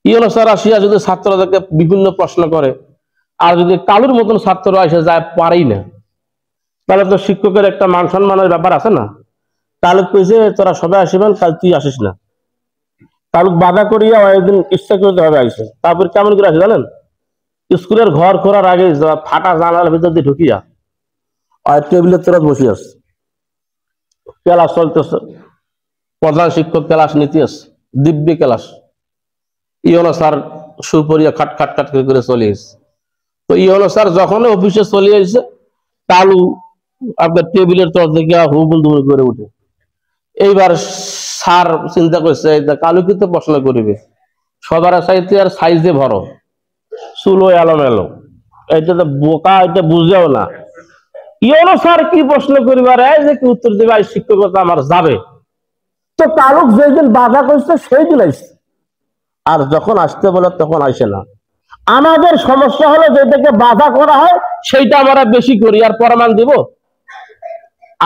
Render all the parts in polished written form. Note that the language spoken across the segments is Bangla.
ইউনো স্যার আসিয়া যদি ছাত্রদেরকে বিভিন্ন প্রশ্ন করে, আর যদি কালুর মতন ছাত্র এসে যায় পারেই না, তাহলে তো শিক্ষকের একটা মান সম্মানের ব্যাপার আছে না। কালুক কইছে তোরা সবাই আসিবেন, কাল তুই আসিস না। কালুক বাধা করিয়া একদিন ইচ্ছা করতে হবে আইসে। তারপর কেমন করে আসে জানেন? স্কুলের ঘর খোলার আগে ফাটা জানালার ভিতর দিয়ে ঢুকিয়া আর টেবিলের তরফ বসে আছে, ক্লাস চলতেছে, প্রধান শিক্ষক ক্লাস নিতে আসছে, দিব্যি ক্লাস। ইউনো স্যার সুপরিয়া খাট খাট খাট করে চলে এসেছে। তো ইউনো স্যার যখন অফিসে চলে এসেছে, কালু আপনার টেবিলের তরফ থেকে হুবুল দুবুল করে উঠে। এইবার স্যার চিন্তা করছে কালু কিন্তু প্রশ্ন করিবে, সবার চাইতে আর সাইজে ভরো, চুলো এলোমেলো, এটা তো বোকা, এটা বুঝেও না। ইউনো স্যার কি প্রশ্ন করিবার যে কি উত্তর দেবে, শিক্ষকতা আমার যাবে। তো কালুক যেদিন বাধা করছে সেই দিন আসছে, আর যখন আসতে বলে তখন আসে না। আমাদের সমস্যা হলো যেটাকে বাধা করা হয় সেইটা আমরা বেশি করি, আর প্রমাণ দিব।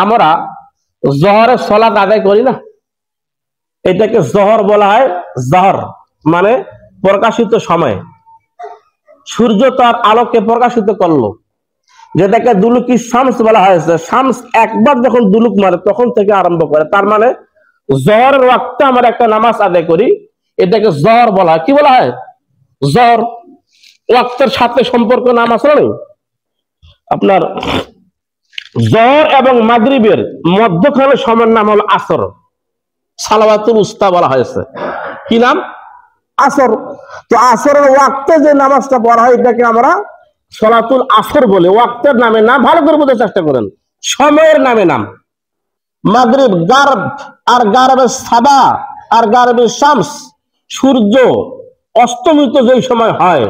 আমরা জহরের সলাত আদায় করি না, এটাকে জহর বলা হয়। জহর মানে প্রকাশিত সময়, সূর্য তার আলোকে প্রকাশিত করলো, যেটাকে দুলুকি শামস বলা হয়েছে। শামস একবার যখন দুলুক মারে তখন থেকে আরম্ভ করে, তার মানে জহরের ওয়াক্তে আমরা একটা নামাজ আদায় করি, এটাকে জহর বলা হয়। কি বলা হয়? জহর। ওয়াক্তের সাথে সম্পর্ক নামাজ নেই। আপনার জহর এবং মাগরিবের মধ্যখানে সময়ের নাম হলো আসর, সালাওয়াতুল উস্তা বলা হয়েছে। কি নাম? আসর। তো আসরের ওয়াক্তে যে নামাজটা পড়া হয় এটাকে আমরা সলাতুল আসর বলে। ওয়াক্তের নামে নাম, ভালো করে বোঝার চেষ্টা করেন, সময়ের নামে নাম। মাগরিব গারব, আর গারবে সাবা, আর গারবে শামস, সূর্য অস্তমিত যে সময় হয়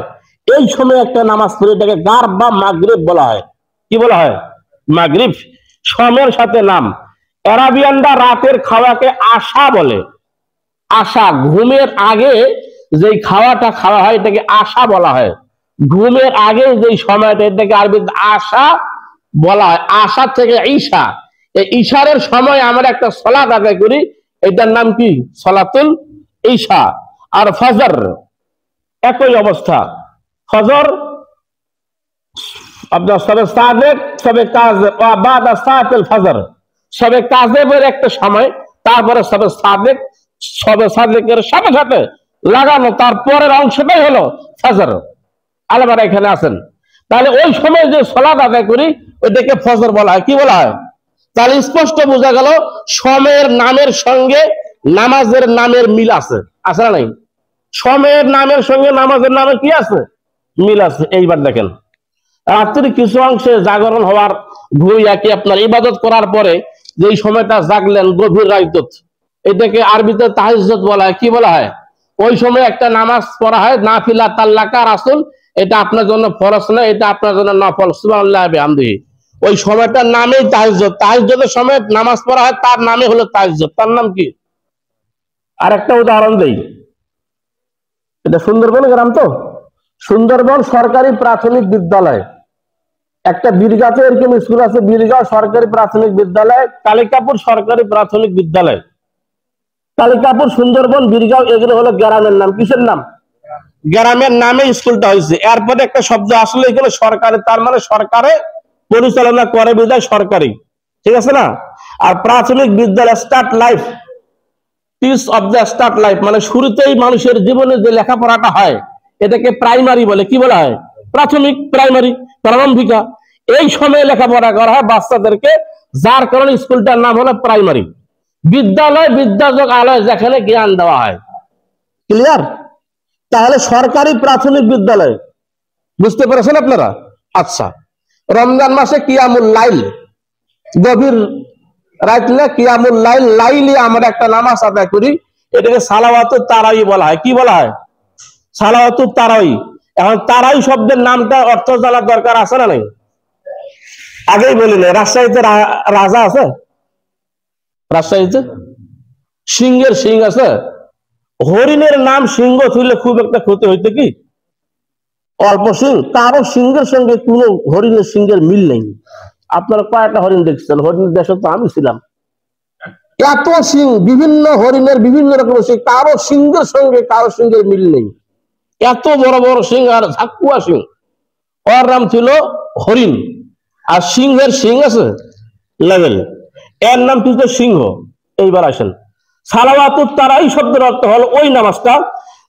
এই সময় একটা নামাজ পড়ে, এটাকে গারব বা মাগরিব বলা হয়। কি বলা হয়? মাগরিব। সময়ের সাথে নাম। আরাবিয়ানরা রাতের খাওয়াকে আশা বলে। আশা, ঘুমের আগে যে খাওয়াটা খাওয়া হয় এটাকে আশা বলা হয়। ঘুমের আগে যে সময়টা এটাকে আরবিতে আশা বলা হয়। আশা থেকে ঈশা, এই ঈশারের সময় আমরা একটা সালাত আদায় করি, এটার নাম কি? সালাতুল ঈশা। আর ফজর একই অবস্থা। ফজর আপনার সবে সাদেক, সবে কাজেব, বাদা সাআতুল ফজর, সবে কাজেবের একটা সময়, তারপরে সবে সাদেক, সবে সাদেকের সাথে সাথে লাগানো তারপরের অংশটাই হলো ফজর। আলামারা এখানে আছেন। তাহলে ওই সময় যে সালাত আদায় করি ওইটাকে ফজর বলা হয়। কি বলা হয়? তাহলে স্পষ্ট বোঝা গেল সময়ের নামের সঙ্গে নামাজের নামের মিল আছে। আছে না নাই? সময়ের নামের সঙ্গে নামাজের নামের কি আছে? মিল আছে। এইবার দেখেন, রাত্রির কিছু অংশে জাগরণ হওয়ার ভুইয়া কি আপনার ইবাদত করার পরে যে সময়টা জাগলেন গভীর রাইতত, এটাকে আরবিতে তাহাজ্জুদ বলা হয়। কি বলা হয়? ওই সময় একটা নামাজ পড়া হয়, নাফিলা তাল্লাকা রাসূল, এটা আপনার জন্য ফরজ না, এটা আপনার জন্য নফল। সুবহানাল্লাহ বিহামদিহি। ওই সময়টার নামেই তাহাজ্জুদ। তাহাজ্জুদের সময় নামাজ পড়া হয়, তার নামে হলো তাহাজ্জুদ। তার নাম কি? আর একটা উদাহরণ দেই। এটা সুন্দরবন গ্রাম, তো সুন্দরবন সরকারি প্রাথমিক বিদ্যালয়, একটা বীরগাঁতে এরকম স্কুল আছে, বীরগাঁও সরকারি প্রাথমিক বিদ্যালয়, কালিকাপুর সরকারি প্রাথমিক বিদ্যালয়। কালিকাপুর, সুন্দরবন, বীরগাঁও এগুলো হলো গ্রামের নাম। কিসের নাম? গ্রামের নামে স্কুলটা হয়েছে। এরপরে একটা শব্দ আসলে এগুলো সরকারি, তার মানে সরকারে পরিচালনা করে বিধায় সরকারি। ঠিক আছে না? আর প্রাথমিক বিদ্যালয় start life, piece of the start life, মানে শুরুতেই মানুষের জীবনে যে লেখাপড়াটা হয় এটাকে প্রাইমারি বলে। কি বলা হয়? প্রাথমিক, প্রাইমারি, প্রারম্ভিকা। এই সময়ে লেখাপড়া করা হয় বাচ্চাদেরকে, যার কারণে স্কুলটার নাম হলো প্রাইমারি। বিদ্যালয়, বিদ্যাযোগ আলয়, যেখানে জ্ঞান দেওয়া হয়। ক্লিয়ার? তাহলে সরকারি প্রাথমিক বিদ্যালয়, বুঝতে পেরেছেন আপনারা? আচ্ছা, রমজান মাসে কিয়ামুল লাইল, গভীর রাত্রে কিয়ামুল লাইল, লাইলে আমরা একটা নামাজ আদায় করি, এটাকে সালাওয়াতুত তারাবি বলা হয়। কি বলা হয়? সালাওয়াতুত তারাবি। এখন তারাবি শব্দের নামটা অর্থ জানার দরকার আছে না নাই? আগেই বলি না, রাজশাহীতে রাজা আছে, রাজশাহীতে সিংহের সিং আছে। হরিণের নাম সিংহ থুইলে খুব একটা ক্ষতি হইতে কি? অল্প সিং। কারো সিংহের সঙ্গে কোন হরিণের সিংহের মিল নেই। আপনারা কয়েকটা হরিণ দেখছেন? হরিণের দেশে তো আমি ছিলাম। এত সিং, বিভিন্ন হরিণের বিভিন্ন রকমের সিং, কারো সিংহের সঙ্গে কারো সিংহের মিল নেই। এত বড় বড় সিং আর ঝাকুয়া সিং। ওর নাম ছিল হরিণ। আর সিংহের সিং আছে লেভেল, এর নাম কিন্তু সিংহ। এইবার আসেন, সালাওয়াতুত তারাই শব্দের অর্থ হলো ওই নামাজটা,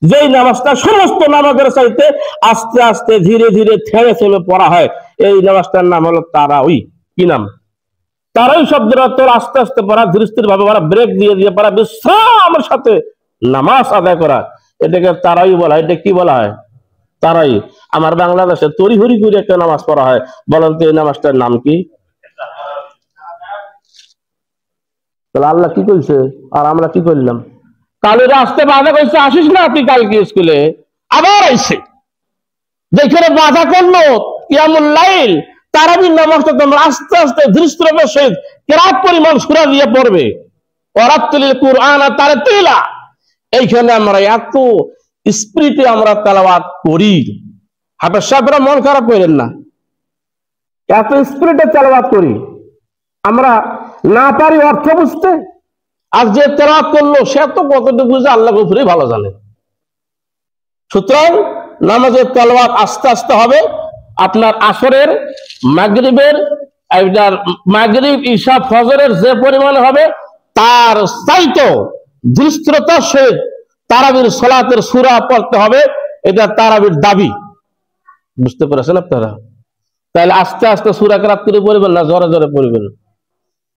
যেই নামাজটা সমস্ত নামাজের চাইতে আস্তে আস্তে ধীরে ধীরে থেমে থেমে পড়া হয়, এই নামাজটার নাম হলো তারাউই। কি নাম? তারাই শব্দের অর্থ আস্তে আস্তে পড়া, ধীরে স্থির ভাবে পড়া, ব্রেক দিয়ে দিয়ে পড়া, বিশ্রামের সাথে নামাজ আদায় করা, এটাকে তারাই বলা হয়। এটা কি বলা হয়? তারাই। আমার বাংলাদেশে তড়িহড়ি করে একটা নামাজ পড়া হয়, বলেন তো এই নামাজটার নাম কি? তাহলে আল্লাহ কি কইছে আর আমরা কি করলাম? কালের আসতে বাধা কইছে, আসিস না তুই কালকে স্কুলে, আবার আইছে। যেখানে বাধা করলো কিয়ামুল লাইল, তারাবির নামাজটা তোমরা আস্তে আস্তে ধৃষ্টতার সহিত কেরাত পরিমাণ সূরা দিয়ে পড়বে। ওয়ারাত্তিলিল কুরআন তারতিলা। এইখানে আমরা এত স্পিরিটে আমরা তেলাওয়াত করি, হাফেজ সাহেবরা মন খারাপ করেন না, এত স্পিরিটে তেলাওয়াত করি আমরা, না পারি অর্থ বুঝতে। আর যে তেলাওয়াত করলো সে তো কতটুকু বুঝে আল্লাহ গফুরই ভালো জানে। সুতরাং নামাজের তেলাওয়াত আস্তে আস্তে হবে। আপনার আসরের, মাগরিবের, মাগরিব, ঈশা, ফজরের যে পরিমাণে হবে তার চাইতে দৃষ্টতার সহিত তারাবির সালাতের সূরা পড়তে হবে। এটা তারাবির দাবি। বুঝতে পেরেছেন আপনারা? তাহলে আস্তে আস্তে সূরা কেরাত করে পড়বেন না জোরে জোরে পড়বেন।